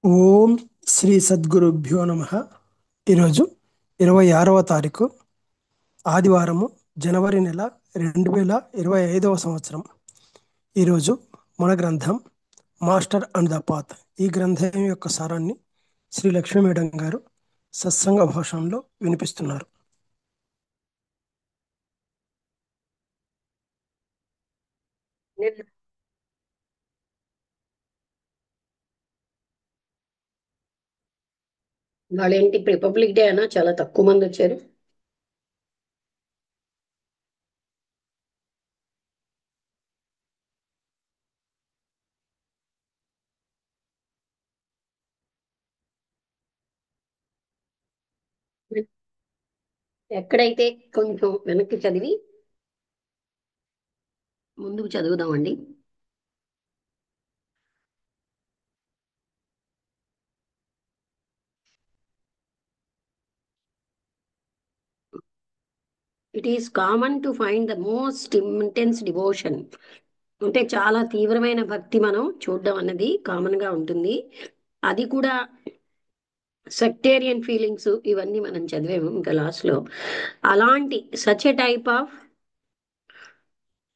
ఓం శ్రీ సద్గురుభ్యో నమ. ఈరోజు 26వ తారీఖు ఆదివారము, జనవరి నెల 2025 సంవత్సరం. ఈరోజు మన గ్రంథం మాస్టర్ అండ్ ద పాత్. ఈ గ్రంథం యొక్క సారాన్ని శ్రీ లక్ష్మీ మేడం గారు సత్సంగ భాషణలో వినిపిస్తున్నారు. వాళ్ళేంటి రిపబ్లిక్ డే అనా చాలా తక్కువ మంది వచ్చారు. ఎక్కడైతే కొంచెం వెనక్కి చదివి ముందుకు చదువుదామండి. It is common to find the most intense devotion. అంటే చాలా తీవ్రమైన భక్తి మనం చూడడం అన్నది కామన్ గా ఉంటుంది. అది కూడా సెక్టేరియన్ ఫీలింగ్స్ ఇవన్నీ మనం చదివాము ఇంకా లాస్ట్ లో. అలాంటి such a type of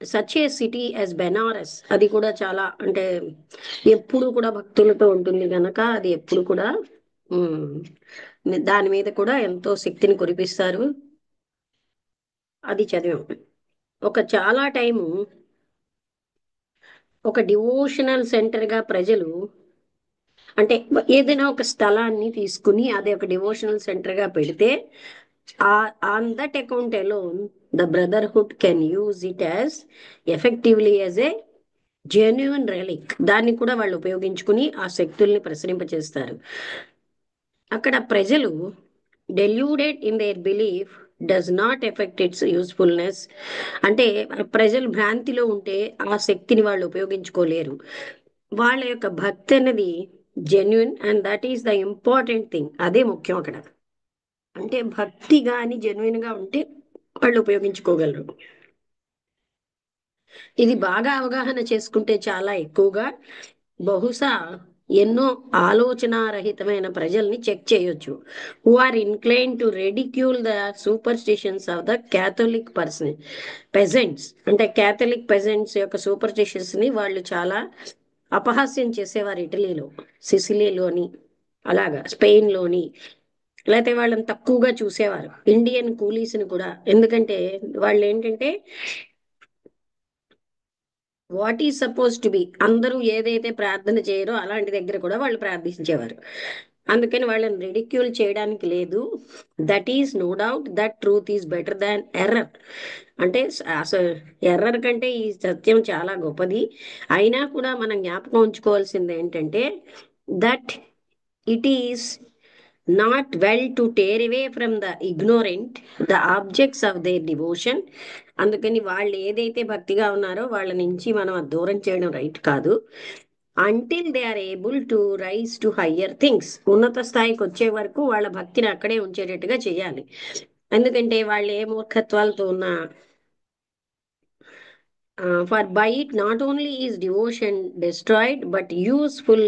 such a city as Benares, అది కూడా చాలా అంటే ఎప్పుడు కూడా భక్తులతో ఉంటుంది కనుక అది ఎప్పుడు కూడా ఉమ్, దాని మీద కూడా ఎంతో శక్తిని కురిపిస్తారు. అది చదివాం. ఒక చాలా టైము ఒక డివోషనల్ సెంటర్ గా ప్రజలు అంటే ఏదైనా ఒక స్థలాన్ని తీసుకుని అది ఒక డివోషనల్ సెంటర్ గా పెడితే on that account alone the brotherhood can use it as effectively as a genuine relic. దాన్ని కూడా వాళ్ళు ఉపయోగించుకుని ఆ శక్తుల్ని ప్రసరింపచేస్తారు. అక్కడ ప్రజలు deluded in there belief does not effect it's usefulness. అంటే ప్రజలు భ్రాంతిలో ఉంటే ఆ శక్తిని వాళ్ళు ఉపయోగించుకోలేరు. వాళ్ళ యొక్క భక్తి అనేది genuine and that is the important thing. అదే ముఖ్యం అక్కడ. అంటే భక్తి గాని జెన్యున్ గా ఉంటే వాళ్ళు ఉపయోగించుకోగలరు. ఇది బాగా అవగాహన చేసుకుంటే చాలా ఎక్కువగా బహుశా ఎన్నో ఆలోచనారహితమైన ప్రజల్ని చెక్ చేయొచ్చు. Who are incline to ridicule the superstitions of the Catholic peasants. అంటే క్యాథలిక్ పెజెంట్స్ యొక్క సూపర్ స్టిషన్స్ ని వాళ్ళు చాలా అపహాస్యం చేసేవారు. ఇటలీలో, సిసిలీలోని, అలాగా స్పెయిన్లోని, లేకపోతే వాళ్ళని తక్కువగా చూసేవారు. ఇండియన్ కూలీస్ని కూడా. ఎందుకంటే వాళ్ళు ఏంటంటే what is suppose to be, అందరూ ఏదైతే ప్రార్థన చేయరో అలాంటి దగ్గర కూడా వాళ్ళు ప్రార్థించేవారు. అందుకని వాళ్ళని రిడిక్యూల్ చేయడానికి లేదు. That is no doubt that truth is better than error. అంటే అసలు ఎర్రర్ కంటే ఈ సత్యం చాలా గొప్పది. అయినా కూడా మనం జ్ఞాపకం ఉంచుకోవాల్సింది ఏంటంటే that it is not well to tear away from the ignorant the objects of their devotion. అందుకని వాళ్ళు ఏదైతే భక్తిగా ఉన్నారో వాళ్ళ నుంచి మనం అది దూరం చేయడం రైట్ కాదు. Until they are able to rise to higher things, ఉన్నత స్థాయికి వచ్చే వరకు వాళ్ళ భక్తిని అక్కడే ఉంచేటట్టుగా చేయాలి. ఎందుకంటే వాళ్ళు ఏ మూర్ఖత్వాలతో ఉన్నా for by it not only is devotion destroyed but useful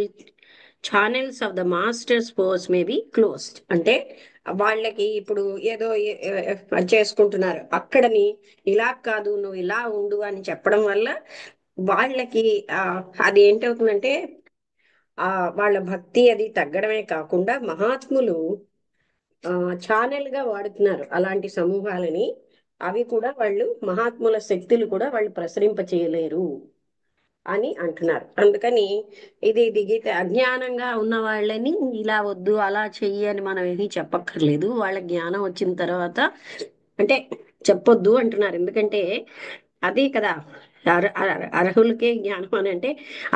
channels of the masters force may be closed. అంటే వాళ్ళకి ఇప్పుడు ఏదో చేసుకుంటున్నారు అక్కడని, ఇలా కాదు నువ్వు ఇలా ఉండు అని చెప్పడం వల్ల వాళ్ళకి ఆ, అది ఏంటవుతుందంటే ఆ వాళ్ళ భక్తి అది తగ్గడమే కాకుండా మహాత్ములు ఛానల్ గా వాడుతున్నారు అలాంటి సమూహాలని. అవి కూడా వాళ్ళు మహాత్ముల శక్తులు కూడా వాళ్ళు ప్రసరింప చేయలేరు అని అంటున్నారు. అందుకని ఇది దిగితే అజ్ఞానంగా ఉన్న వాళ్ళని ఇలా వద్దు అలా చెయ్యి అని మనం ఏమీ చెప్పక్కర్లేదు. వాళ్ళ జ్ఞానం వచ్చిన తర్వాత అంటే చెప్పొద్దు అంటున్నారు. ఎందుకంటే అదే కదా అర్హులకే జ్ఞానం అని అంటే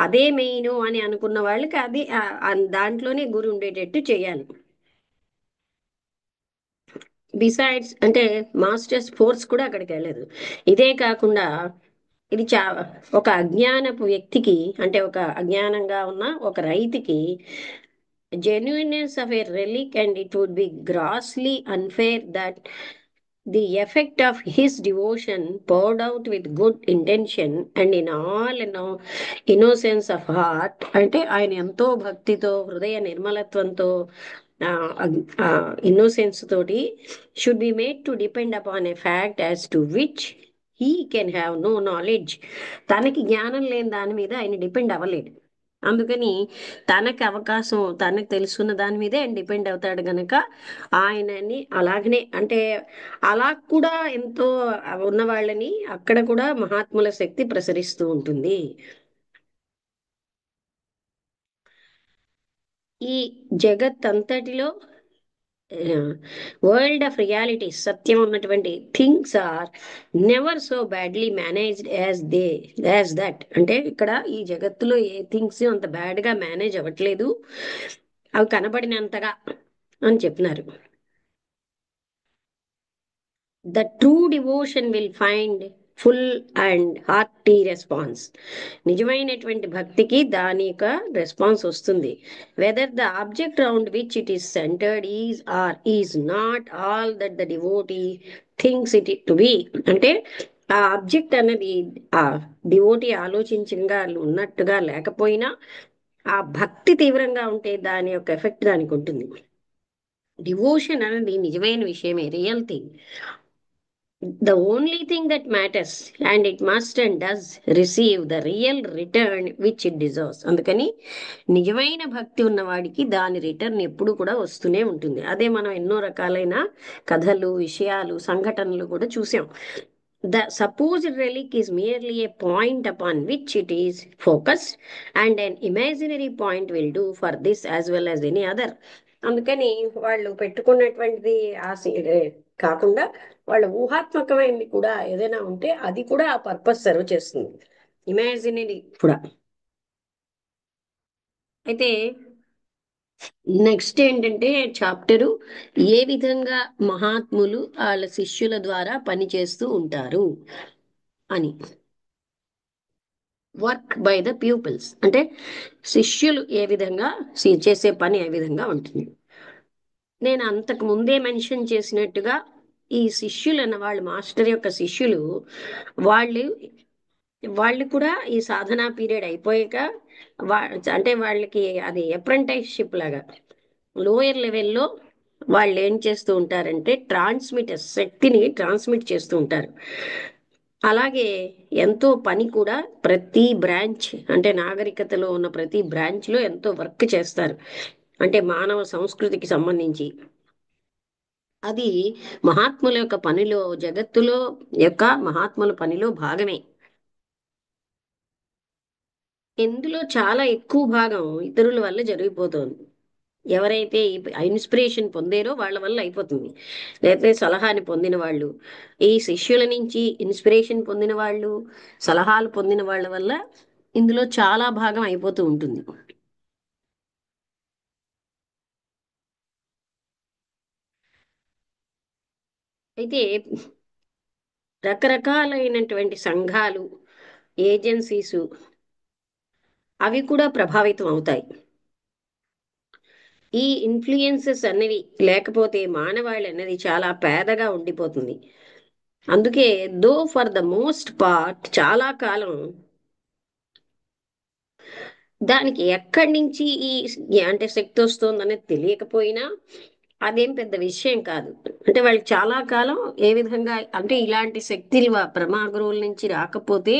అదే మెయిన్ అని అనుకున్న వాళ్ళకి అది దాంట్లోనే గురి ఉండేటట్టు చేయాలి. బిసైడ్స్ అంటే మాస్టర్స్ ఫోర్స్ కూడా అక్కడికి వెళ్ళదు. ఇదే కాకుండా ఇది ఒక అజ్ఞానపు వ్యక్తికి, అంటే ఒక అజ్ఞానంగా ఉన్న ఒక రైతుకి genuineness of a relic and it would be grossly unfair that the effect of his devotion poured out with good intention and in all innocence of heart, అంటే ఆయన ఎంతో భక్తితో హృదయ నిర్మలత్వంతో ఇన్నోసెన్స్ తోటి should be made to depend upon a fact as to which he can have no knowledge. తనకి జ్ఞానం లేని దాని మీద ఆయన డిపెండ్ అవ్వలేడు. అందుకని తనకి అవకాశం తనకు తెలుసున్న దాని మీదే ఆయన డిపెండ్ అవుతాడు గనక ఆయనని అలాగనే అంటే అలా కూడా ఎంతో ఉన్న వాళ్ళని అక్కడ కూడా మహాత్ముల శక్తి ప్రసరిస్తూ ఉంటుంది. ఈ జగత్ అంతటిలో వరల్డ్ ఆఫ్ రియాలిటీ సత్యం ఉన్నటువంటి things are never so badly managed as that. అంటే ఇక్కడ ఈ జగత్తులో ఏ థింగ్స్ అంత బ్యాడ్ గా మేనేజ్ అవ్వట్లేదు అవి కనబడినంతగా అని చెప్పినారు. The true devotion will find full and hearty response. నిజమైనటువంటి భక్తికి దాని యొక్క రెస్పాన్స్ వస్తుంది. Whether the object round which it is centred is or is not all that the devotee thinks it to be. అంటే ఆ ఆబ్జెక్ట్ అనేది ఆ devotee ఆలోచించగా ఉన్నట్టుగా లేకపోయినా ఆ భక్తి తీవ్రంగా ఉంటే దాని యొక్క ఎఫెక్ట్ దానికి ఉంటుంది. డివోషన్ అనేది నిజమైన విషయమే, real thing. The only thing that matters and it must and does receive the real return which it deserves. అందుకని నిజమైన భక్తి ఉన్నవాడికి దాని రిటర్న్ ఎప్పుడు కూడా వస్తూనే ఉంటుంది. అదే మనం ఎన్నో రకాలైన కథలు విషయాలు సంఘటనలు కూడా చూసాం. The supposed relic is merely a point upon which it is focused and an imaginary point will do for this as well as any other. అందుకని వాళ్ళు పెట్టుకున్నటువంటిది కాకుండా వాళ్ళ ఊహాత్మకమైనది కూడా ఏదైనా ఉంటే అది కూడా ఆ పర్పస్ సర్వ్ చేస్తుంది, ఇమాజినరీ కూడా. అయితే నెక్స్ట్ ఏంటంటే చాప్టరు ఏ విధంగా మహాత్ములు వాళ్ళ శిష్యుల ద్వారా పనిచేస్తూ ఉంటారు అని. వర్క్ బై ద ప్యూపిల్స్ అంటే శిష్యులు ఏ విధంగా చేసే పని ఏ విధంగా ఉంటుంది. నేను అంతకు ముందే మెన్షన్ చేసినట్టుగా ఈ శిష్యులు అన్న వాళ్ళు మాస్టర్ యొక్క శిష్యులు వాళ్ళు వాళ్ళు కూడా ఈ సాధనా పీరియడ్ అయిపోయాక అంటే వాళ్ళకి అది అప్రెంటిస్షిప్ లాగా లోయర్ లెవెల్లో వాళ్ళు ఏం చేస్తూ ఉంటారంటే ట్రాన్స్మిటర్ శక్తిని ట్రాన్స్మిట్ చేస్తూ ఉంటారు. అలాగే ఎంతో పని కూడా ప్రతి బ్రాంచ్ అంటే నాగరికతలో ఉన్న ప్రతి బ్రాంచ్లో ఎంతో వర్క్ చేస్తారు. అంటే మానవ సంస్కృతికి సంబంధించి అది మహాత్ముల యొక్క పనిలో జగత్తులో యొక్క మహాత్ముల పనిలో భాగమే. ఇందులో చాలా ఎక్కువ భాగం ఇతరుల వల్ల జరిగిపోతుంది. ఎవరైతే ఇన్స్పిరేషన్ పొందారో వాళ్ళ వల్ల అయిపోతుంది. లేకపోతే సలహాని పొందిన వాళ్ళు, ఈ శిష్యుల నుంచి ఇన్స్పిరేషన్ పొందిన వాళ్ళు, సలహాలు పొందిన వాళ్ళ వల్ల ఇందులో చాలా భాగం అయిపోతూ ఉంటుంది. అయితే రకరకాలైనటువంటి సంఘాలు, ఏజెన్సీసు అవి కూడా ప్రభావితం అవుతాయి. ఈ ఇన్ఫ్లుయెన్సెస్ అనేవి లేకపోతే మానవాళి అనేది చాలా పేదగా ఉండిపోతుంది. అందుకే దో ఫర్ ద మోస్ట్ పార్ట్ చాలా కాలం దానికి ఎక్కడి నుంచి అంటే శక్తి వస్తుందనేది తెలియకపోయినా అదేం పెద్ద విషయం కాదు. అంటే వాళ్ళకి చాలా కాలం ఏ విధంగా అంటే ఇలాంటి శక్తులు బ్రహ్మ గురువుల నుంచి రాకపోతే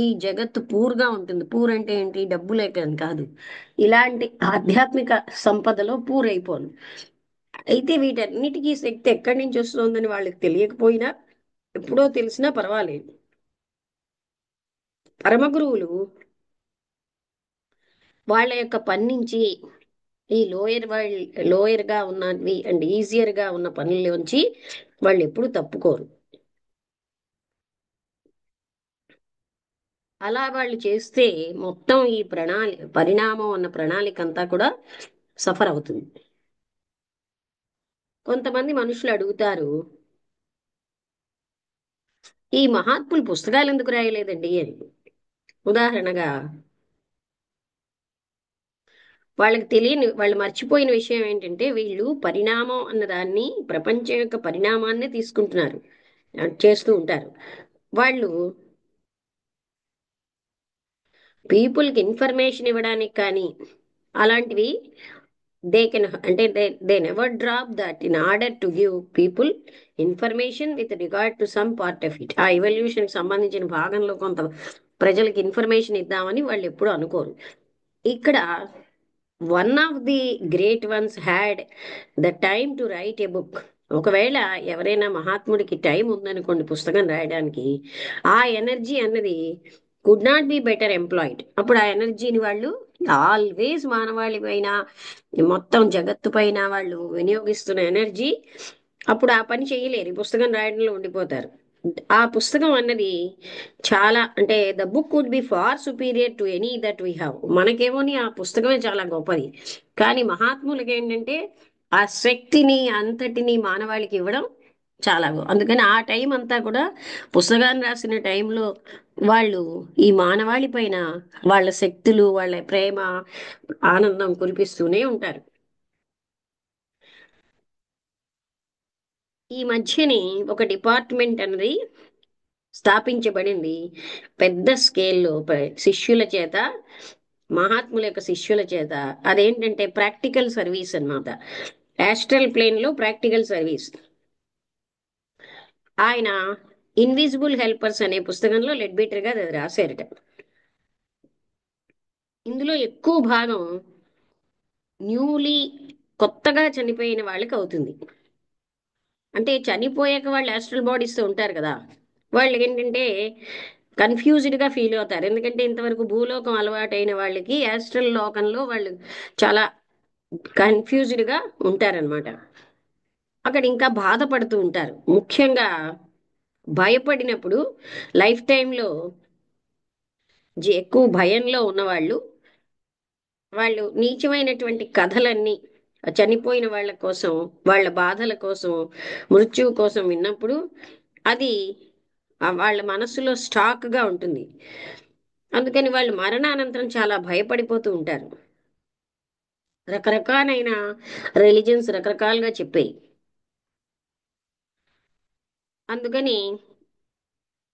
ఈ జగత్తు పూర్గా ఉంటుంది. పూర్ అంటే ఏంటి, డబ్బు లేక కాదు, ఇలాంటి ఆధ్యాత్మిక సంపదలో పూరైపోను. అయితే వీటన్నిటికీ శక్తి ఎక్కడి నుంచి వస్తుందని వాళ్ళకి తెలియకపోయినా ఎప్పుడో తెలిసినా పర్వాలేదు. పరమ గురువులు వాళ్ళ యొక్క పని నుంచి ఈ లోయర్ గా ఉన్నవి అండ్ ఈజియర్ గా ఉన్న పనుల్లోంచి వాళ్ళు ఎప్పుడు తప్పుకోరు. అలా వాళ్ళు చేస్తే మొత్తం ఈ పరిణామం అన్న ప్రణాళిక అంతా కూడా సఫర్ అవుతుంది. కొంతమంది మనుషులు అడుగుతారు, ఈ మహాత్ములు పుస్తకాలు ఎందుకు రాయలేదండి అని. ఉదాహరణగా వాళ్ళకి తెలియని వాళ్ళు మర్చిపోయిన విషయం ఏంటంటే వీళ్ళు పరిణామం అన్న దాన్ని ప్రపంచం యొక్క పరిణామాన్నే తీసుకుంటున్నారు, చేస్తూ ఉంటారు. వాళ్ళు పీపుల్కి ఇన్ఫర్మేషన్ ఇవ్వడానికి కానీ అలాంటివి దే కెన్ అంటే they never drop that in order to give people information with regard to some part of it. ఆ ఎవల్యూషన్కి సంబంధించిన భాగంలో కొంత ప్రజలకు ఇన్ఫర్మేషన్ ఇద్దామని వాళ్ళు ఎప్పుడూ అనుకోరు. ఇక్కడ one of the great once had the time to right a book. ఒకవేళ ఎవరైనా మహాత్ముడికి టైం ఉందనుకోండి పుస్తకం రాయడానికి, ఆ ఎనర్జీ అన్నది could not be better employed. అప్పుడు ఆ ఎనర్జీని వాళ్ళు ఆల్వేస్ మానవాళి పైన, మొత్తం జగత్తు పైన వాళ్ళు వినియోగిస్తున్న ఎనర్జీ అప్పుడు ఆ పని చేయలేరు, ఈ పుస్తకం రాయడంలో ఉండిపోతారు. ఆ పుస్తకం అన్నది చాలా అంటే the book would be far superior to any that we have. మనకేమోని ఆ పుస్తకమే చాలా గొప్పది, కానీ మహాత్ములకి ఏంటంటే ఆ శక్తిని అంతటిని మానవాళికి ఇవ్వడం చాలా అందుకని ఆ టైం అంతా కూడా పుస్తకాన్ని రాసిన టైంలో వాళ్ళు ఈ మానవాళి పైన వాళ్ళ శక్తులు, వాళ్ళ ప్రేమ, ఆనందం కురిపిస్తూనే ఉంటారు. ఈ మధ్యని ఒక డిపార్ట్మెంట్ అనేది స్థాపించబడింది, పెద్ద స్కేల్లో శిష్యుల చేత, మహాత్ముల యొక్క శిష్యుల చేత. అదేంటంటే ప్రాక్టికల్ సర్వీస్ అన్నమాట. యాస్ట్రల్ ప్లేన్ లో ప్రాక్టికల్ సర్వీస్. ఆయన ఇన్విజిబుల్ హెల్పర్స్ అనే పుస్తకంలో లెడ్బిటర్ గా అది రాశారట. ఇందులో ఎక్కువ భాగం న్యూలీ కొత్తగా చనిపోయిన వాళ్ళకి అవుతుంది. అంటే చనిపోయాక వాళ్ళు యాస్ట్రల్ బాడీస్తో ఉంటారు కదా, వాళ్ళు ఏంటంటే కన్ఫ్యూజ్డ్గా ఫీల్ అవుతారు. ఎందుకంటే ఇంతవరకు భూలోకం అలవాటైన వాళ్ళకి యాస్ట్రల్ లోకంలో వాళ్ళు చాలా కన్ఫ్యూజ్డ్గా ఉంటారనమాట. అక్కడ ఇంకా బాధపడుతూ ఉంటారు. ముఖ్యంగా భయపడినప్పుడు లైఫ్ టైంలో ఎక్కువ భయంలో ఉన్నవాళ్ళు, వాళ్ళు నీచమైనటువంటి కథలన్నీ చనిపోయిన వాళ్ళ కోసం, వాళ్ళ బాధల కోసం, మృత్యువు కోసం విన్నప్పుడు అది వాళ్ళ మనసులో స్టాక్గా ఉంటుంది. అందుకని వాళ్ళు మరణానంతరం చాలా భయపడిపోతూ ఉంటారు. రకరకాలైన రిలీజన్స్ రకరకాలుగా చెప్పాయి. అందుకని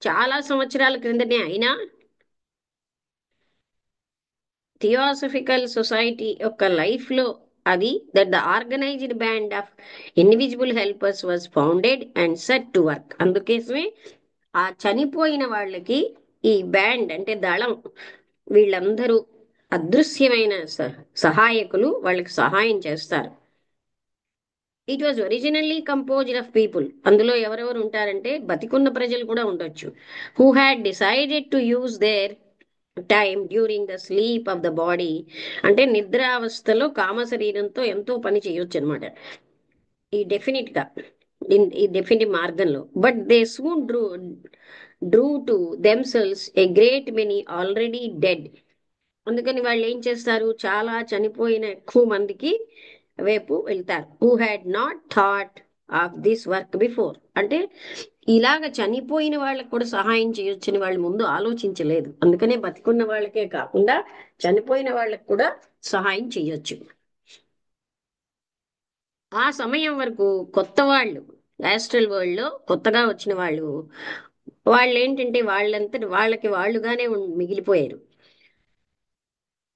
చాలా సంవత్సరాల క్రిందనే అయినా థియోసఫికల్ సొసైటీ యొక్క లైఫ్లో అది that the organised band of invisible helpers was founded and set to work. అందుకోసమే ఆ చనిపోయిన వాళ్ళకి ఈ బ్యాండ్ అంటే దళం, వీళ్ళందరూ అదృశ్యమైన సహాయకులు వాళ్ళకి సహాయం చేస్తారు. It was originally composed of people. అందులో ఎవరెవరు ఉంటారంటే బతికున్న ప్రజలు కూడా ఉండొచ్చు, who had decided to use their time during the sleep of the body. అంటే నిద్రావస్థలో కామ శరీరంతో ఎంతో పని చేయొచ్చు అనమాట ఈ డెఫినెట్గా, ఈ డెఫినెట్ మార్గంలో. But they soon Drew to themselves a great many already dead. అందుకని వాళ్ళు ఏం చేస్తారు, చాలా చనిపోయిన ఎక్కువ మందికి వైపు వెళ్తారు. Who had not thought of this work before. అంటే ఇలాగ చనిపోయిన వాళ్ళకు కూడా సహాయం చేయొచ్చని వాళ్ళు ముందు ఆలోచించలేదు. అందుకనే బతికున్న వాళ్ళకే కాకుండా చనిపోయిన వాళ్ళకు కూడా సహాయం చేయొచ్చు. ఆ సమయం వరకు కొత్త వాళ్ళు, యాస్ట్రల్ వరల్డ్ లో కొత్తగా వచ్చిన వాళ్ళు, వాళ్ళు ఏంటంటే వాళ్ళంతటి వాళ్ళకి వాళ్ళుగానే మిగిలిపోయారు.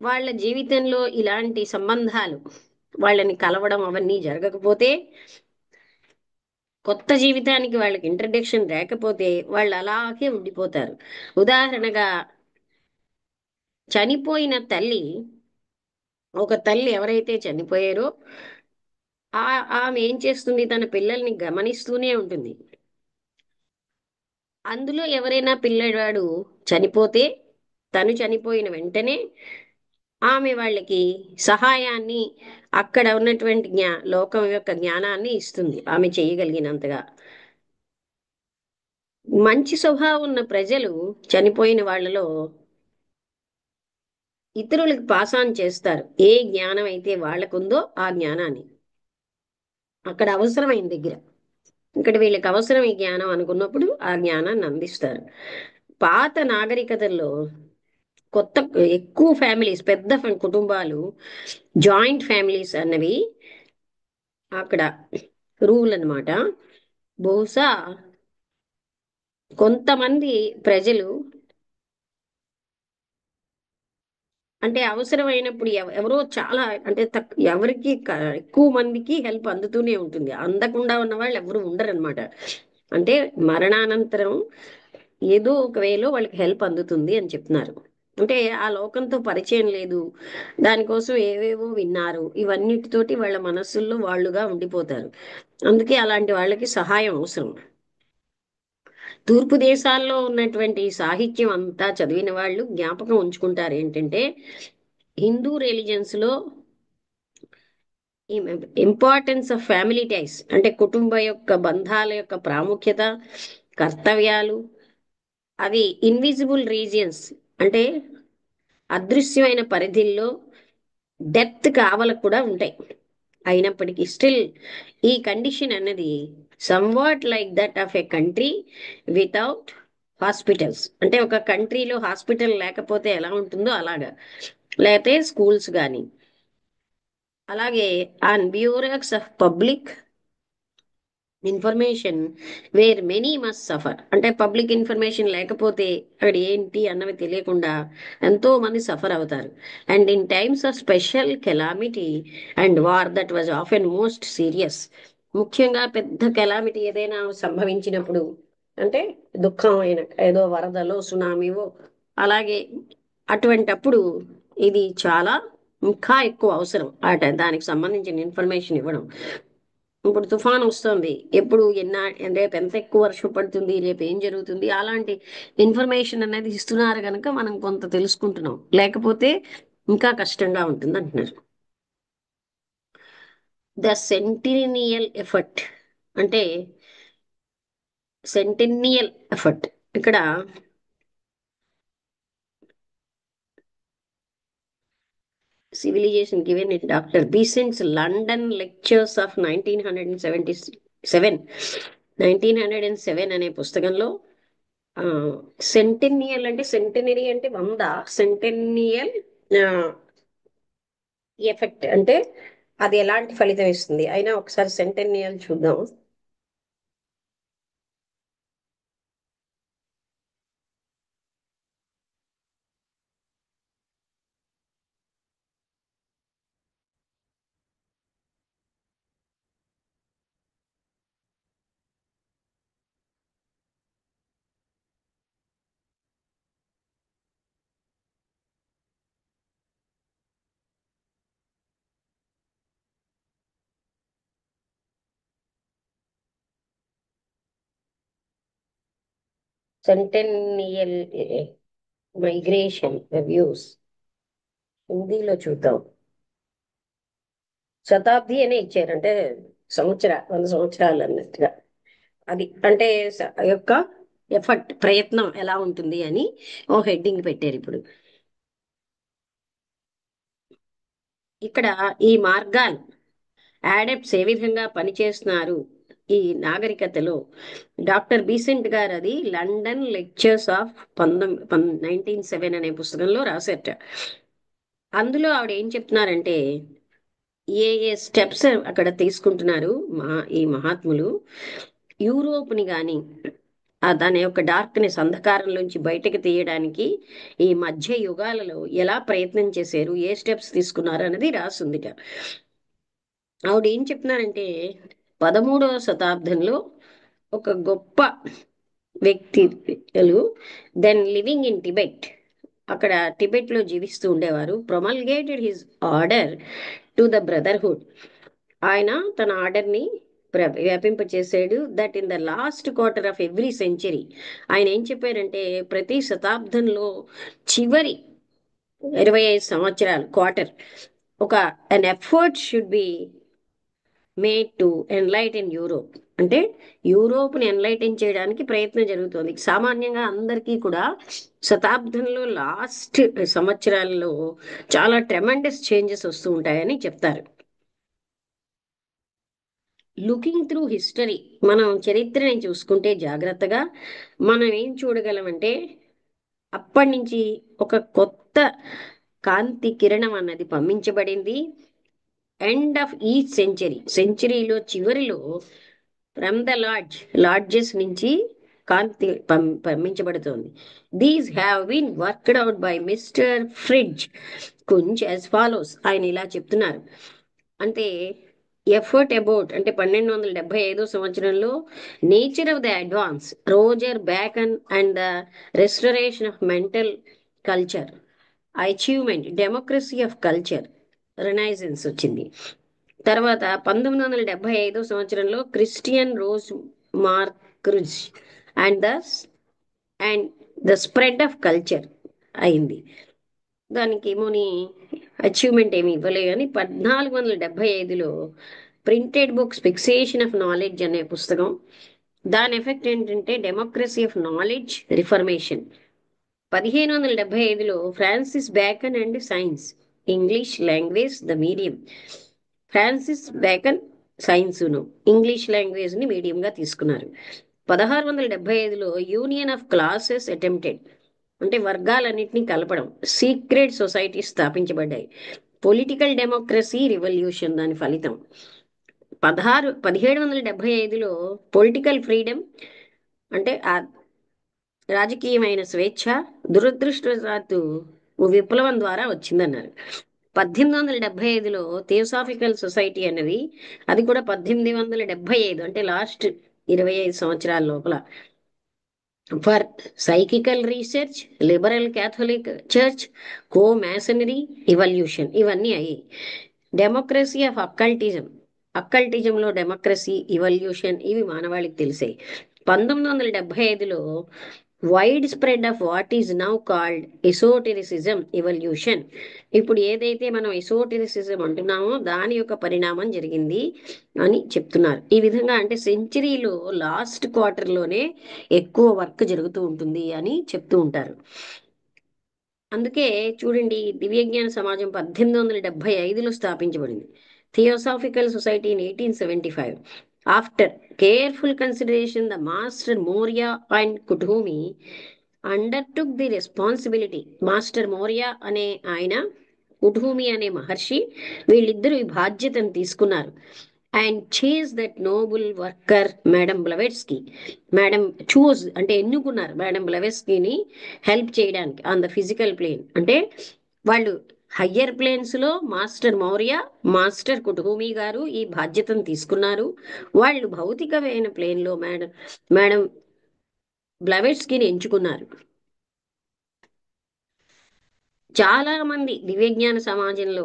వాళ్ళ జీవితంలో ఇలాంటి సంబంధాలు వాళ్ళని కలవడం అవన్నీ జరగకపోతే, కొత్త జీవితానికి వాళ్ళకి ఇంట్రడక్షన్ లేకపోతే వాళ్ళు అలాగే ఉండిపోతారు. ఉదాహరణగా చనిపోయిన తల్లి, ఒక తల్లి ఎవరైతే చనిపోయారో ఆమె ఏం చేస్తుంది, తన పిల్లల్ని గమనిస్తూనే ఉంటుంది. అందులో ఎవరైనా పిల్లవాడు చనిపోతే తను చనిపోయిన వెంటనే ఆమె వాళ్ళకి సహాయాన్ని, అక్కడ ఉన్నటువంటి లోకం యొక్క జ్ఞానాన్ని ఇస్తుంది ఆమె చేయగలిగినంతగా. మంచి స్వభావం ఉన్న ప్రజలు చనిపోయిన వాళ్ళలో ఇతరులకు పాస్ ఆన్ చేస్తారు ఏ జ్ఞానం అయితే వాళ్ళకుందో ఆ జ్ఞానాన్ని, అక్కడ అవసరమైన దగ్గర. ఇక్కడ వీళ్ళకి అవసరం ఈ జ్ఞానం అనుకున్నప్పుడు ఆ జ్ఞానాన్ని అందిస్తారు. పాత నాగరికతల్లో కొత్త ఎక్కువ ఫ్యామిలీస్, పెద్ద కుటుంబాలు, జాయింట్ ఫ్యామిలీస్ అన్నవి అక్కడ రూల్ అన్నమాట. బహుశా కొంతమంది ప్రజలు అంటే అవసరమైనప్పుడు ఎవరో చాలా అంటే ఎవరికి ఎక్కువ మందికి హెల్ప్ అందుతూనే ఉంటుంది. అందకుండా ఉన్న వాళ్ళు ఎవరు ఉండరన్నమాట. అంటే మరణానంతరం ఏదో ఒక వేలో వాళ్ళకి హెల్ప్ అందుతుంది అని చెప్తున్నారు. అంటే ఆ లోకంతో పరిచయం లేదు, దానికోసం ఏవేవో విన్నారు, ఇవన్నిటితోటి వాళ్ళ మనస్సుల్లో వాళ్ళుగా ఉండిపోతారు. అందుకే అలాంటి వాళ్ళకి సహాయం అవసరం. తూర్పు దేశాల్లో ఉన్నటువంటి సాహిత్యం అంతా చదివిన వాళ్ళు జ్ఞాపకం ఉంచుకుంటారు ఏంటంటే, హిందూ రిలీజన్స్ లో ఈ ఇంపార్టెన్స్ ఆఫ్ ఫ్యామిలీ టైస్, అంటే కుటుంబ యొక్క బంధాల యొక్క ప్రాముఖ్యత, కర్తవ్యాలు, అది ఇన్విజిబుల్ రీజియన్స్ అంటే అదృశ్యమైన పరిధిల్లో డెప్త్ కావలకు కూడా ఉంటాయి. అయినప్పటికీ స్టిల్ ఈ కండిషన్ అన్నది somewhat like that of a country without hospitals. అంటే ఒక కంట్రీలో హాస్పిటల్ లేకపోతే ఎలా ఉంటుందో అలాగా, లేకపోతే స్కూల్స్ కానీ, అలాగే on bureaux of public information where many must suffer. అంటే పబ్లిక్ ఇన్ఫర్మేషన్ లేకపోతే అక్కడ ఏంటి అన్నవి తెలియకుండా ఎంతో మంది సఫర్ అవుతారు. And in times of special calamity and war that was often most serious. ముఖ్యంగా పెద్ద కెలామిటీ ఏదైనా సంభవించినప్పుడు, అంటే దుఃఖం అయిన ఏదో వరదలో సునామీవో, అలాగే అటువంటప్పుడు ఇది చాలా ఇంకా ఎక్కువ అవసరం దానికి సంబంధించిన ఇన్ఫర్మేషన్ ఇవ్వడం. ఇప్పుడు తుఫాన్ వస్తుంది, ఎప్పుడు రేపు ఎంత ఎక్కువ వర్షం పడుతుంది, రేపు ఏం జరుగుతుంది, అలాంటి ఇన్ఫర్మేషన్ అనేది ఇస్తున్నారు కనుక మనం కొంత తెలుసుకుంటున్నాం. లేకపోతే ఇంకా కష్టంగా ఉంటుంది అంటున్నారు. ద సెంటినియల్ ఎఫర్ట్ అంటే సెంటినియల్ ఎఫర్ట్ ఇక్కడ civilization given in Dr. Besant's London Lectures of 1977, 1907 అనే పుస్తకంలో సెంటెనియల్ అంటే సెంటెనరీ అంటే 100, సెంటెనియల్ ఎఫెక్ట్ అంటే అది ఎలాంటి ఫలితం ఇస్తుంది. అయినా ఒకసారి సెంటెనియల్ చూద్దాం. సెంటెనియల్ మైగ్రేషన్ వ్యూస్ హిందీలో చూద్దాం. శతాబ్ది అనే ఇచ్చారు, అంటే 100 సంవత్సరాలు అన్నట్టుగా. అది అంటే యొక్క ఎఫర్ట్, ప్రయత్నం ఎలా ఉంటుంది అని ఓ హెడ్డింగ్ పెట్టారు. ఇప్పుడు ఇక్కడ ఈ మార్గాలు యాడప్ట్స్ ఏ విధంగా పనిచేస్తున్నారు ఈ నాగరికతలో, డాక్టర్ బీసెంట్ గారు అది లండన్ లెక్చర్స్ ఆఫ్ 1907 అనే పుస్తకంలో రాశారట. అందులో ఆవిడ ఏం చెప్తున్నారంటే, ఏ ఏ స్టెప్స్ అక్కడ తీసుకుంటున్నారు ఈ మహాత్ములు, యూరోప్ని కానీ దాని యొక్క డార్క్నెస్, అంధకారంలోంచి బయటకు తీయడానికి ఈ మధ్య యుగాలలో ఎలా ప్రయత్నం చేశారు, ఏ స్టెప్స్ తీసుకున్నారు అనేది రాసుందిట. ఆవిడ ఏం చెప్తున్నారంటే, 13వ శతాబ్దంలో ఒక గొప్ప వ్యక్తులు దెన్ లివింగ్ ఇన్ టిబెట్, అక్కడ టిబెట్ లో జీవిస్తూ ఉండేవారు, promulgated his order to the brotherhood. ఆయన తన ఆర్డర్ని వ్యాపింపచేసాడు. That in the last quarter of every century, ఆయన ఏం చెప్పారంటే ప్రతి శతాబ్దంలో చివరి 25 సంవత్సరాలు క్వార్టర్ ఒక an effort should be made to enlighten Europe. అంటే యూరోప్ని ఎన్లైటన్ చేయడానికి ప్రయత్నం జరుగుతోంది. సామాన్యంగా అందరికీ కూడా శతాబ్దంలో లాస్ట్ సంవత్సరాల్లో చాలా ట్రెమెండస్ చేంజెస్ వస్తూ ఉంటాయని చెప్తారు. లుకింగ్ త్రూ హిస్టరీ, మనం చరిత్రని చూసుకుంటే జాగ్రత్తగా మనం ఏం చూడగలమంటే, అప్పటి నుంచి ఒక కొత్త కాంతి కిరణం అన్నది పంపించబడింది. ఎండ్ ఆఫ్ ఈచ్ సెంచరీలో చివరిలో ఫ్రమ్ ద లాడ్జెస్ నుంచి కాంతి పంపించబడుతోంది. These have been worked out by mister Fritz Kunz as follows. ఆయన ఇలా చెప్తున్నారు. అంటే ఎఫర్ట్ అబౌట్ అంటే 1275 సంవత్సరంలో nature of the advance Roger Bacon and the restoration of mental culture achievement democracy of culture renaissance వచ్చింది. తర్వాత 1975 సంవత్సరంలో Christian Rosenkreuz and the and the spread of culture అయింది. దానికి ఏమోని అచీవ్మెంట్ ఏమి ఇవ్వలే కానీ 1475లో printed books fixation of knowledge అనే పుస్తకం, దాని ఎఫెక్ట్ ఏంటంటే డెమోక్రసీ ఆఫ్ నాలెడ్జ్ రిఫర్మేషన్. 1575లో Francis Bacon and science English language the medium. Francis Bacon సైన్స్ను ఇంగ్లీష్ లాంగ్వేజ్ని మీడియంగా తీసుకున్నారు. 1675లో యూనియన్ ఆఫ్ క్లాసెస్ అటెంప్టెడ్ అంటే వర్గాలన్నింటినీ కలపడం, సీక్రెట్ సొసైటీ స్థాపించబడ్డాయి. పొలిటికల్ డెమోక్రసీ రివల్యూషన్ దాని ఫలితం. 1775లో పొలిటికల్ ఫ్రీడమ్ అంటే రాజకీయమైన స్వేచ్ఛ దురదృష్టవశాత్తు విప్లవం ద్వారా వచ్చిందన్నారు. 1875లో థియోసాఫికల్ సొసైటీ అన్నది, అది కూడా 1875 అంటే లాస్ట్ 25 సంవత్సరాల లోపల for psychical research liberal Catholic church co masonry evolution ఇవన్నీ అయ్యాయి. డెమోక్రసీ ఆఫ్ అక్కల్టిజంలో డెమోక్రసీ ఇవల్యూషన్ ఇవి మానవాళికి తెలిసాయి. 1975లో wide spread of what is now called esotericism evolution. ఇప్పుడు ఏదైతే మనం ఎసోటెరిసిజం అంటున్నామో దాని యొక్క పరిణామం జరిగింది అని చెప్తున్నారు. ఈ విధంగా అంటే సెంచరీలో లాస్ట్ క్వార్టర్లోనే ఎక్కువ వర్క్ జరుగుతూ ఉంటుంది అని చెప్తూ ఉంటారు. అందుకే చూడండి, దివ్యజ్ఞాన సమాజం 1875లో స్థాపించబడింది. Theosophical society in 1875. After careful consideration the master Morya and Kuthumi undertook the responsibility. Master Morya అనే ఆయన, కుటూమి అనే మహర్షి, వీళ్ళిద్దరూ ఈ బాధ్యతను తీసుకున్నారు. And chose that noble worker madam Blavatsky. Madam chose అంటే ఎన్నుకున్నారు మేడం బ్లవెట్స్కీని హెల్ప్ చేయడానికి ఆన్ ద ఫిజికల్ ప్లేన్. అంటే వాళ్ళు హయ్యర్ ప్లేన్స్లో మాస్టర్ మౌర్య, మాస్టర్ కుటుహూమి గారు ఈ బాధ్యతను తీసుకున్నారు. వాళ్ళు భౌతికమైన ప్లేన్లో మేడం బ్లవెట్స్కీని ఎంచుకున్నారు. చాలా మంది దివ్యజ్ఞాన సమాజంలో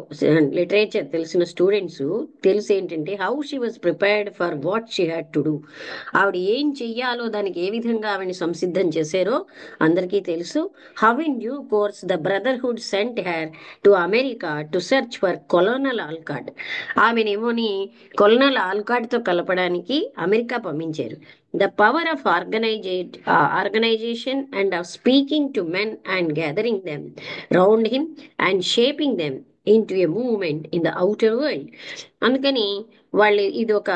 లిటరేచర్ తెలిసిన స్టూడెంట్స్ తెలుసు ఏంటంటే how she was prepared for what she had to do. ఆవిడ ఏం చెయ్యాలో దానికి ఏ విధంగా ఆవిడని సంసిద్ధం చేశారో అందరికీ తెలుసు. How in due course the brotherhood sent her to America to search for colonel Olcott. ఆమెనేమోని కొలోనల్ ఆల్కాట్తో కలపడానికి అమెరికా పంపించారు. The power of organization and of speaking to men and gathering them round him and shaping them into a movement in the outer world. అందుకని వాళ్ళు ఇది ఒక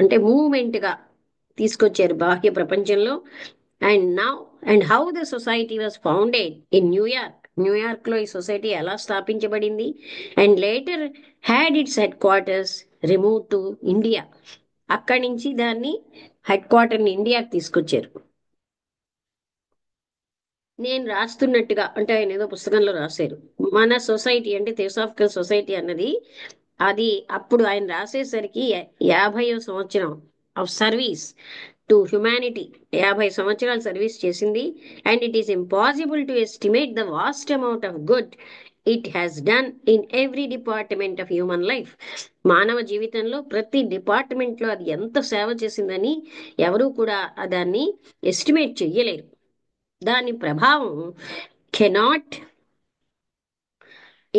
అంటే మూవ్మెంట్గా తీసుకొచ్చారు బాహ్య ప్రపంచంలో. And how the society was founded in న్యూయార్క్లో ఈ సొసైటీ ఎలా స్థాపించబడింది. And later had it's head quarters remove to India. అక్కడి నుంచి దాన్ని హెడ్ క్వార్టర్ని ఇండియాకి తీసుకొచ్చారు. నేను రాస్తున్నట్టుగా అంటే ఆయన ఏదో పుస్తకంలో రాశారు, మన సొసైటీ అంటే థియోసాఫికల్ సొసైటీ అన్నది అది అప్పుడు ఆయన రాసేసరికి 50వ సంవత్సరం ఆఫ్ సర్వీస్ టు హ్యుమానిటీ. 50 సంవత్సరాలు సర్వీస్ చేసింది. And it is impossible to estimate the vast amount of good it has done in every department of human life. మానవ జీవితంలో ప్రతి డిపార్ట్మెంట్లో అది ఎంత సేవ చేసిందని ఎవరూ కూడా దాన్ని ఎస్టిమేట్ చెయ్యలేరు. దాని ప్రభావం cannot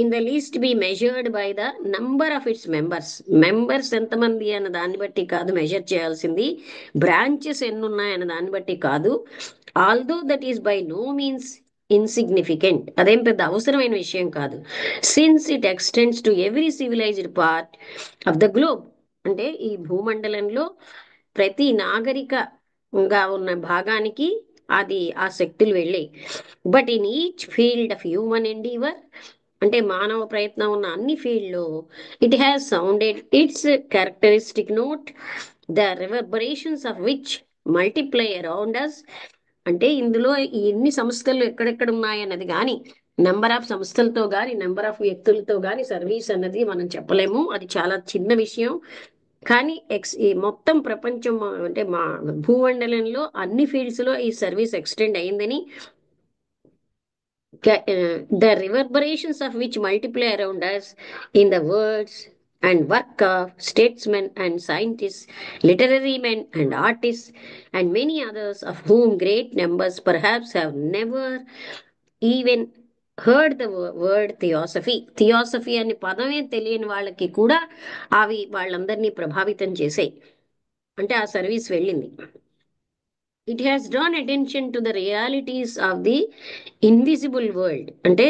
in the least be measured by the number of its members ఎంతమంది అన్న దాన్ని బట్టి కాదు మెజర్ చేయాల్సింది, బ్రాంచెస్ ఎన్ని ఉన్నాయన్న దాన్ని బట్టి కాదు. Although that is by no means insignificant, అదేం పెద్ద అవసరమైన విషయం కాదు. Since it extends to every civilised part of the globe. అంటే ఈ భూమండలంలో ప్రతి నాగరికంగా ఉన్న భాగానికి అది ఆ శక్తులు వెళ్ళాయి. But in each field of human endeavour, అంటే మానవ ప్రయత్నం ఉన్న అన్ని ఫీల్డ్లో, it has sounded its characteristic note, the reverberations of which multiply around us. అంటే ఇందులో ఈ ఎన్ని సంస్థలు ఎక్కడెక్కడ ఉన్నాయన్నది కానీ, నెంబర్ ఆఫ్ సంస్థలతో కానీ, నెంబర్ ఆఫ్ వ్యక్తులతో కానీ సర్వీస్ అన్నది మనం చెప్పలేము. అది చాలా చిన్న విషయం. కానీ ఈ మొత్తం ప్రపంచం అంటే మా భూమండలంలో అన్ని ఫీల్డ్స్ లో ఈ సర్వీస్ ఎక్స్టెండ్ అయిందని, the reverberations of which multiply around us in the words and work of statesmen and scientists, literary men and artists, and many others of whom great numbers perhaps have never even heard the word theosophy. Theosophy అనే పదమే తెలియని వాళ్ళకి కూడా అవి వాళ్ళందరినీ ప్రభావితం చేసాయి. అంటే ఆ సర్వీస్ వెళ్ళింది. It has drawn attention to the realities of the invisible world, అంటే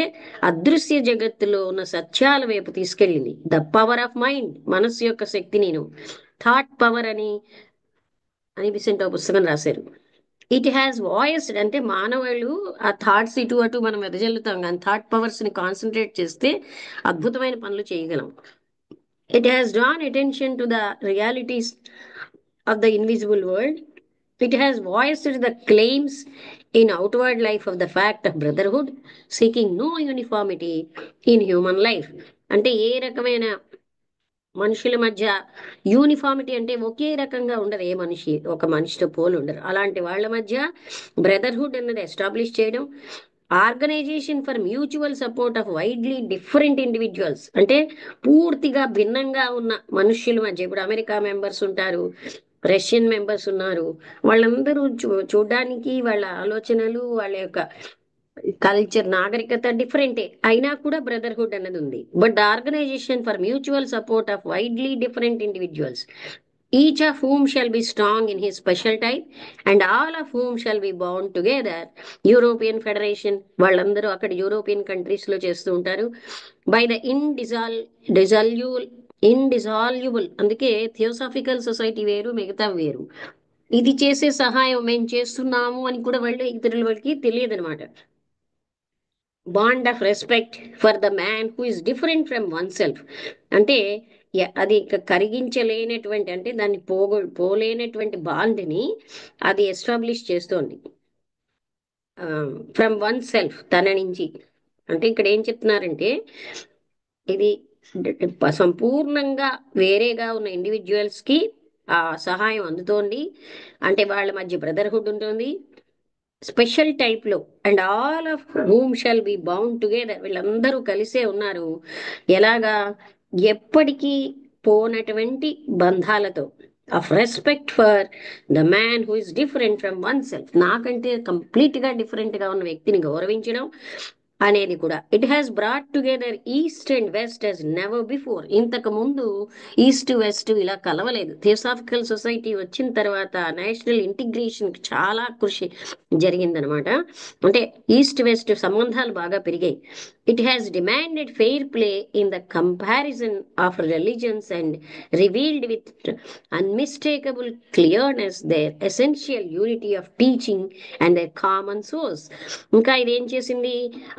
అదృశ్య జగత్తులో ఉన్న సత్యాల వైపు తీసుకెళ్ళింది. ద పవర్ ఆఫ్ మైండ్, మనస్సు యొక్క శక్తి. నేను థాట్ పవర్ అని బిసెంట్ పుస్తకం రాశారు. ఇట్ హ్యాస్ వాయిస్డ్, అంటే మానవాళ్ళు ఆ థాట్స్ ఇటు అటు మనం వెదజల్లుతాం, కానీ థాట్ పవర్స్ ని కాన్సన్ట్రేట్ చేస్తే అద్భుతమైన పనులు చేయగలం. It has drawn attention to the realities of the invisible world. It has voiced the claims in outward life of the fact of brotherhood, seeking no uniformity in human life. అంటే ఏ రకమైన మనుషుల మధ్య uniformity, అంటే ఒకే రకంగా ఉండరు, ఏ మనిషి ఒక మనిషితో పోలు ఉండరు, అలాంటి వాళ్ళ మధ్య బ్రదర్హుడ్ అన్నది ఎస్టాబ్లిష్ చేయడం. Organisation for mutual support of widely different individuals, అంటే పూర్తిగా భిన్నంగా ఉన్న మనుష్యుల మధ్య, ఇప్పుడు అమెరికా మెంబర్స్ ఉంటారు, రష్యన్ మెంబర్స్ ఉన్నారు, వాళ్ళందరూ చూడడానికి వాళ్ళ ఆలోచనలు, వాళ్ళ యొక్క కల్చర్, నాగరికత డిఫరెంటే, అయినా కూడా బ్రదర్హుడ్ అన్నది ఉంది. But the organisation for mutual support of widely different individuals, each of whom shall be strong in his special type and all of whom shall be bound together. European federation, వాళ్ళందరూ అక్కడ European countries లో చేస్తూ ఉంటారు. By the ఇండిజాల్యుబుల్, అందుకే theosophical society వేరు, మిగతా వేరు. ఇది చేసే సహాయం మేము చేస్తున్నాము అని కూడా వాళ్ళు ఇతరుల వాళ్ళకి తెలియదు అనమాట. Bond of respect for the man who is different from one self, అంటే అది కరిగించలేనటువంటి, అంటే దాన్ని పోలేనటువంటి బాండ్ని అది ఎస్టాబ్లిష్ చేస్తోంది. ఫ్రమ్ వన్ సెల్ఫ్, తన నుంచి. అంటే ఇక్కడ ఏం చెప్తున్నారంటే, ఇది సంపూర్ణంగా వేరేగా ఉన్న ఇండివిజువల్స్ కి ఆ సహాయం అందుతోంది, అంటే వాళ్ళ మధ్య బ్రదర్హుడ్ ఉంటుంది స్పెషల్ టైప్ లో. And all of whom shall be bound together, వీళ్ళందరూ కలిసే ఉన్నారు. ఎలాగా? ఎప్పటికీ పోనటువంటి బంధాలతో. Of respect for the man who is different from oneself, నాకంటే కంప్లీట్ గా డిఫరెంట్ గా ఉన్న వ్యక్తిని గౌరవించడం అనేది కూడా. It has brought together east and west as never before, ఇంతకు ముందు ఈస్ట్ వెస్ట్ ఇలా కలవలేదు. థియోసాఫికల్ సొసైటీ వచ్చిన తర్వాత నేషనల్ ఇంటిగ్రేషన్ చాలా కృషి జరిగిందనమాట. అంటే ఈస్ట్ వెస్ట్ సంబంధాలు బాగా పెరిగాయి. It has demanded fair play in the comparison of religions and revealed with unmistakable clearness their essential unity of teaching and their common source. ఇంకా ఇదేం చేసింది?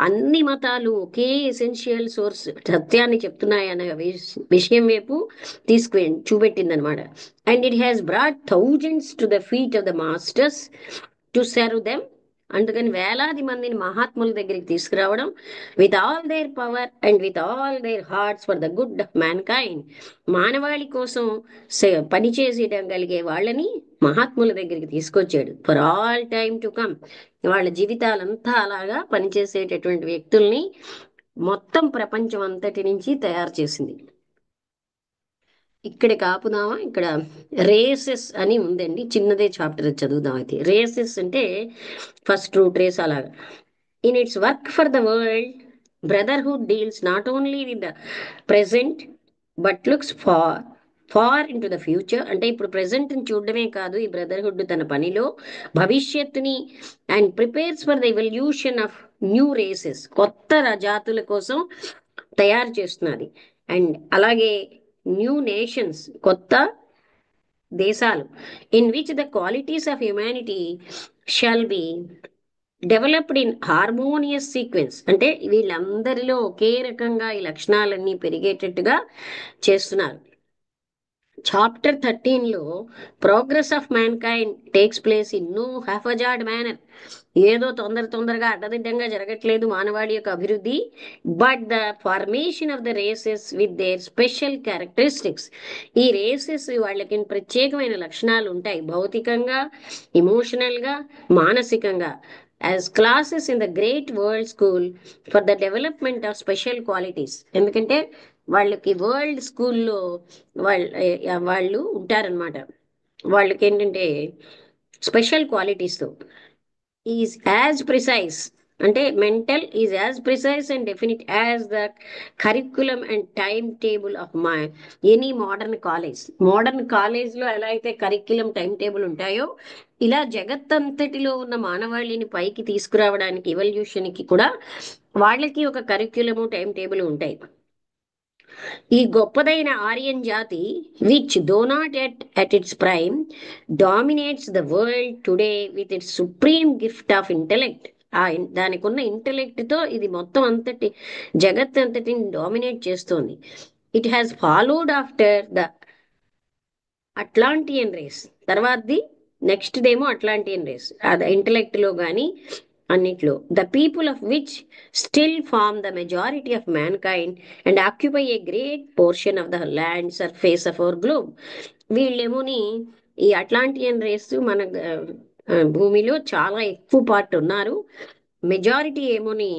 అన్ని మతాలు ఒకే ఎసెన్షియల్ సోర్స్ సత్యాన్ని చెప్తున్నాయనే విషయం వైపు చూపెట్టింది అనమాట. And it has brought thousands to the feet of the masters to serve them, అందుకని వేలాది మందిని మహాత్ముల దగ్గరికి తీసుకురావడం. With all there power and with all their hearts for the good of man kind, మానవాళి కోసం పనిచేసేయగలిగే వాళ్ళని మహాత్ముల దగ్గరికి తీసుకొచ్చాడు. For all time to come, వాళ్ళ జీవితాలంతా అలాగా పనిచేసేటటువంటి వ్యక్తుల్ని మొత్తం ప్రపంచం అంతటి నుంచి తయారు చేసింది. ఇక్కడ కాపుదామా? ఇక్కడ రేసెస్ అని ఉందండి, చిన్నదే చాప్టర్, చదువుదాం. అయితే రేసెస్ అంటే ఫస్ట్ రూట్ రేస్ అలాగా. In its work for the world, brotherhood deals not only with the present but looks far into the future, అంటే ఇప్పుడు ప్రెసెంట్ చూడడమే కాదు ఈ బ్రదర్హుడ్ తన పనిలో భవిష్యత్తుని, and prepares for the evolution of new races, కొత్త జాతుల కోసం తయారు చేస్తున్నది. అండ్ అలాగే న్యూ నేషన్స్, కొత్త దేశాలు in which the qualities of humanity shall be developed in harmonious sequence. అంటే వీళ్ళందరిలో ఒకే రకంగా ఈ లక్షణాలన్నీ పెరిగేటట్టుగా చేస్తున్నారు. చాప్టర్ 13లో progress of mankind takes place in no haphazard manner. ఏదో తొందరగా అడ్డదిడ్డంగా జరగట్లేదు మానవాళి యొక్క అభివృద్ధి. But the formation of the races with their special characteristics. ఈ రేసెస్ వాళ్ళకి ప్రత్యేకమైన లక్షణాలు ఉంటాయి, భౌతికంగా, ఇమోషనల్గా, మానసికంగా, as classes in the great world school for the development of special qualities. ఎందుకంటే వాళ్ళకి వరల్డ్ స్కూల్లో వాళ్ళు ఉంటారనమాట. వాళ్ళకి ఏంటంటే స్పెషల్ క్వాలిటీస్తో ఈజ్ యాజ్ ప్రిసైజ్, అంటే mental is as precise and definite as the curriculum and time table of my any modern college. Modern కాలేజ్లో ఎలా అయితే కరిక్యులం టైం టేబుల్ ఉంటాయో, ఇలా జగత్తంతటిలో ఉన్న మానవాళిని పైకి తీసుకురావడానికి ఎవల్యూషన్కి కూడా వాళ్ళకి ఒక కరిక్యులము టైం టేబుల్ ఉంటాయి. ఈ గొప్పదైన ఆర్యన్ జాతి which though not at its prime dominates the world today with its supreme gift of intellect. దానికి ఉన్న ఇంటెలెక్ట్ తో ఇది మొత్తం అంతటి జగత్ అంతటిని డామినేట్ చేస్తోంది. It has followed after the Atlantean race. తర్వాతది నెక్స్ట్ దేమో అట్లాంటియన్ రేస్, అది ఇంటెలెక్ట్ లో కానీ అన్నిట్లో. The people of which still form the majority of mankind and occupy a great portion of the land surface of our globe. వీళ్ళేమోని ఈ Atlantean race మన భూమిలో చాలా ఎక్కువ పార్ట్ ఉన్నారు. మెజారిటీ ఏమోని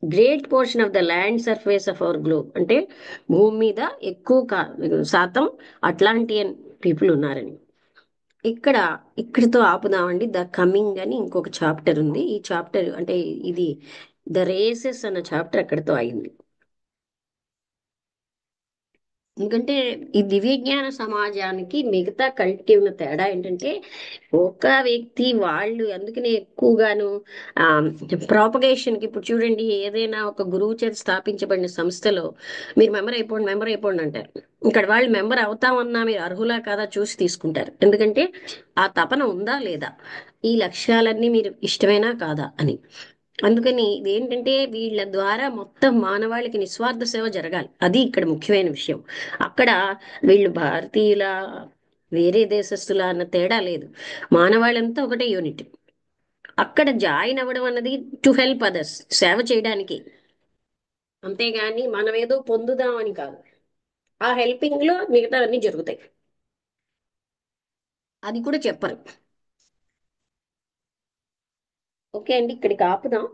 great portion of the land surface of our globe, అంటే భూమి మీద ఎక్కువ శాతం అట్లాంటియన్ పీపుల్ ఉన్నారని. ఇక్కడితో ఆపుదామండి. ద కమింగ్ అని ఇంకొక చాప్టర్ ఉంది. ఈ చాప్టర్ అంటే ఇది ద రేసెస్ అన్న చాప్టర్ అక్కడితో అయింది. ఎందుకంటే ఈ దివ్యజ్ఞాన సమాజానికి మిగతా కల్ట్కి ఉన్న తేడా ఏంటంటే, ఒక వ్యక్తి వాళ్ళు అందుకనే ఎక్కువగాను ప్రాపగేషన్కి, ఇప్పుడు చూడండి ఏదైనా ఒక గురువు చేత స్థాపించబడిన సంస్థలో మీరు మెంబర్ అయిపోండి అంటారు. ఇక్కడ వాళ్ళు మెంబర్ అవుతామన్నా మీరు అర్హులా కాదా చూసి తీసుకుంటారు. ఎందుకంటే ఆ తపన ఉందా లేదా, ఈ లక్ష్యాలన్నీ మీరు ఇష్టమైనా కాదా అని. అందుకని ఇదేంటంటే వీళ్ళ ద్వారా మొత్తం మానవాళికి నిస్వార్థ సేవ జరగాలి, అది ఇక్కడ ముఖ్యమైన విషయం. అక్కడ వీళ్ళు భారతీయుల, వేరే దేశస్తుల అన్న తేడా లేదు, మానవాళంతా ఒకటే యూనిట్. అక్కడ జాయిన్ అవ్వడం అన్నది టు హెల్ప్ అదర్స్, సేవ చేయడానికి, అంతేగాని మనం ఏదో పొందుదామని కాదు. ఆ హెల్పింగ్ లో మిగతావన్నీ జరుగుతాయి, అది కూడా చెప్పరు. ఓకే అండి, ఇక్కడికి ఆపుదాం.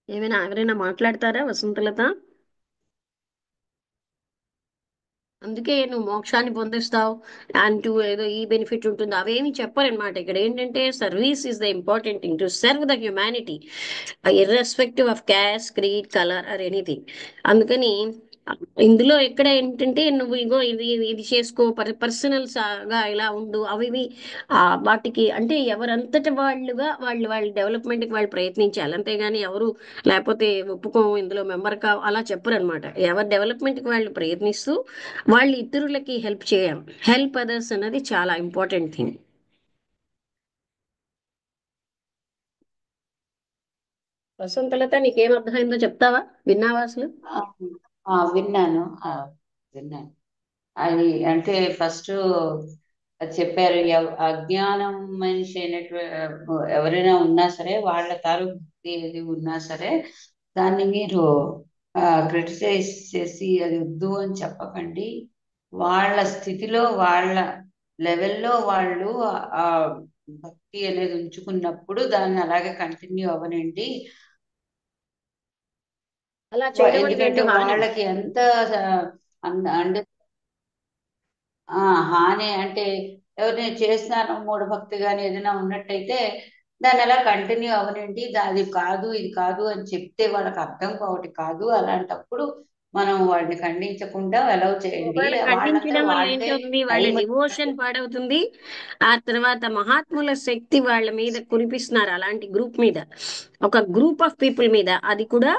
ఎవరైనా మాట్లాడతారా వసంతలత? అందుకే నువ్వు మోక్షాన్ని పొందిస్తావు అంటూ ఏదో ఈ బెనిఫిట్ ఉంటుంది అవేమి చెప్పారనమాట. ఇక్కడ ఏంటంటే service is the important thing to serve the humanity irrespective of caste, creed, colour or anything. అందుకని ఇందులో ఎక్కడ ఏంటంటే నువ్వు ఇగో ఇది ఇది చేసుకో, పర్సనల్ గా ఇలా ఉండు, అవి ఇవి వాటికి అంటే ఎవరంతటి వాళ్ళ డెవలప్మెంట్కి వాళ్ళు ప్రయత్నించాలి, అంతేగాని ఎవరు లేకపోతే ఒప్పుకోము ఇందులో మెంబర్ అలా చెప్పరు అనమాట. ఎవరి డెవలప్మెంట్కి వాళ్ళు ప్రయత్నిస్తూ వాళ్ళు ఇతరులకి హెల్ప్ చేయడం, హెల్ప్ అదర్స్ అన్నది చాలా ఇంపార్టెంట్ థింగ్. వసంతలత నీకేం అర్థమైందో చెప్తావా? విన్నావా అసలు? ఆ, విన్నాను. విన్నాను. అది అంటే ఫస్ట్ చెప్పారు, అజ్ఞానం మనిషి అయినటువంటి ఎవరైనా ఉన్నా సరే, వాళ్ళ తాలూకు ఏది ఉన్నా సరే దాన్ని మీరు క్రిటిసైజ్ చేసి అది వద్దు అని చెప్పకండి. వాళ్ళ స్థితిలో వాళ్ళ లెవెల్లో వాళ్ళు ఆ భక్తి అనేది ఉంచుకున్నప్పుడు దాన్ని అలాగే కంటిన్యూ అవ్వనండి. అలా చేయడం అంటే ఎందుకంటే ఏంటో హాని. వాళ్ళకి ఎంత అంటే హాని అంటే ఎవరైనా చేస్తున్నాను మూఢభక్తి కానీ ఏదైనా ఉన్నట్టయితే దాన్ని అలా కంటిన్యూ అవనండి. అది కాదు ఇది కాదు అని చెప్తే వాళ్ళకి అర్థం కావటి కాదు. అలాంటప్పుడు మనం వాడిని ఖండించకుండా అలౌ చేయండి. ఒకవేళ వాళ్ళంతా ఖండించడం వల్ల వాళ్ళే ఏంటవుతుంది, వాళ్ళ టైం. డివోషన్ పాడవుతుంది. ఆ తర్వాత మహాత్ముల శక్తి వాళ్ళ మీద కురిపిస్తున్నారు, అలాంటి గ్రూప్ మీద, ఒక గ్రూప్ ఆఫ్ పీపుల్ మీద, అది కూడా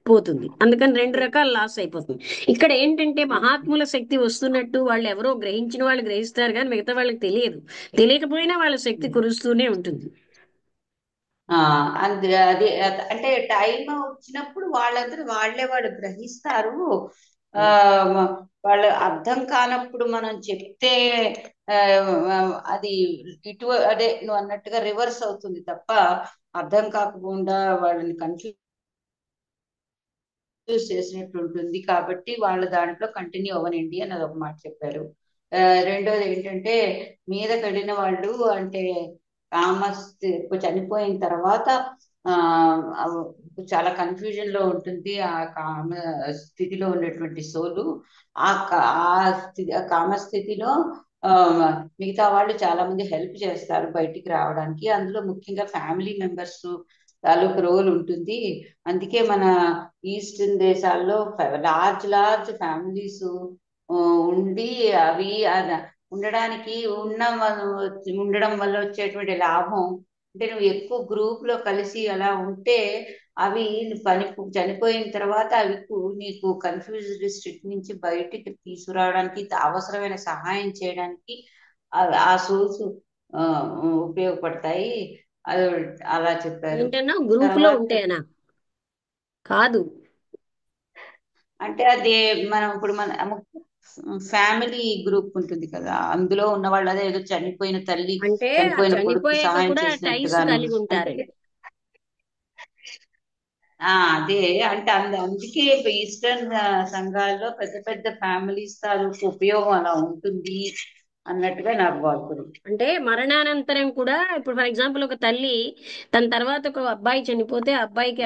పోతుంది. అందుకని రెండు రకాల లాస్ అయిపోతుంది. ఇక్కడ ఏంటంటే మహాత్ముల శక్తి వస్తున్నట్టు వాళ్ళు ఎవరో గ్రహించిన వాళ్ళు గ్రహిస్తారు, కానీ మిగతా వాళ్ళకి తెలియదు. తెలియకపోయినా వాళ్ళ శక్తి కురుస్తూనే ఉంటుంది. ఆ అది అంటే టైం వచ్చినప్పుడు వాళ్ళందరూ వాళ్ళు గ్రహిస్తారు. ఆ వాళ్ళు అర్థం కానప్పుడు మనం చెప్తే ఆ, అది అదే నువ్వు అన్నట్టుగా రివర్స్ అవుతుంది తప్ప, అర్థం కాకుండా వాళ్ళని కన్ఫ్యూజ్ చేసినట్టు ఉంటుంది. కాబట్టి వాళ్ళ దాంట్లో కంటిన్యూ అవ్వనండి అని అదొక మాట చెప్పారు. రెండోది ఏంటంటే, మీదకి వెళ్ళిన వాళ్ళు అంటే చనిపోయిన తర్వాత ఆ ఆ, చాలా కన్ఫ్యూజన్ లో ఉంటుంది ఆ కామ స్థితిలో ఉన్నటువంటి సోలు. ఆ కామ స్థితిలో ఆ మిగతా వాళ్ళు చాలా మంది హెల్ప్ చేస్తారు బయటికి రావడానికి. అందులో ముఖ్యంగా ఫ్యామిలీ మెంబర్స్ తాలూకు రోల్ ఉంటుంది. అందుకే మన ఈస్టర్న్ దేశాల్లో లార్జ్ లార్జ్ ఫ్యామిలీస్ ఉండి అవి ఉండడానికి ఉండడం వల్ల వచ్చేటువంటి లాభం అంటే, నువ్వు ఎక్కువ గ్రూప్ లో కలిసి అలా ఉంటే అవి పని చనిపోయిన తర్వాత అవి నీకు కన్ఫ్యూజ్డ్ స్టేట్ నుంచి బయటికి తీసుకురావడానికి అవసరమైన సహాయం చేయడానికి ఆ సోల్స్ ఉపయోగపడతాయి. అది అలా చెప్పారు. ఏంటన్నా గ్రూప్ లో తర్వాత ఉంటేనా? కాదు. అంటే అది మనం ఇప్పుడు మన ఫ్యామిలీ గ్రూప్ ఉంటుంది కదా, అందులో ఉన్న వాళ్ళు అదే ఏదో చనిపోయిన తల్లి అంటే ఆ చనిపోయిన కొడుకు చనిపోయాక సహాయం కూడా టైస్ చేసినట్టుగాను. కలిగి అంటే ఉంటారని. అదే అంటే అందుకే ఈస్టర్న్ సంఘాల్లో పెద్ద పెద్ద ఫ్యామిలీస్ తాలూకు ఉపయోగం అలా ఉంటుంది అన్నట్టుగా నాకు బాగుంది. అంటే మరణానంతరం కూడా ఇప్పుడు ఫర్ ఎగ్జాంపుల్ ఒక తల్లి తన తర్వాత ఒక అబ్బాయి చనిపోతే ఆ అబ్బాయికి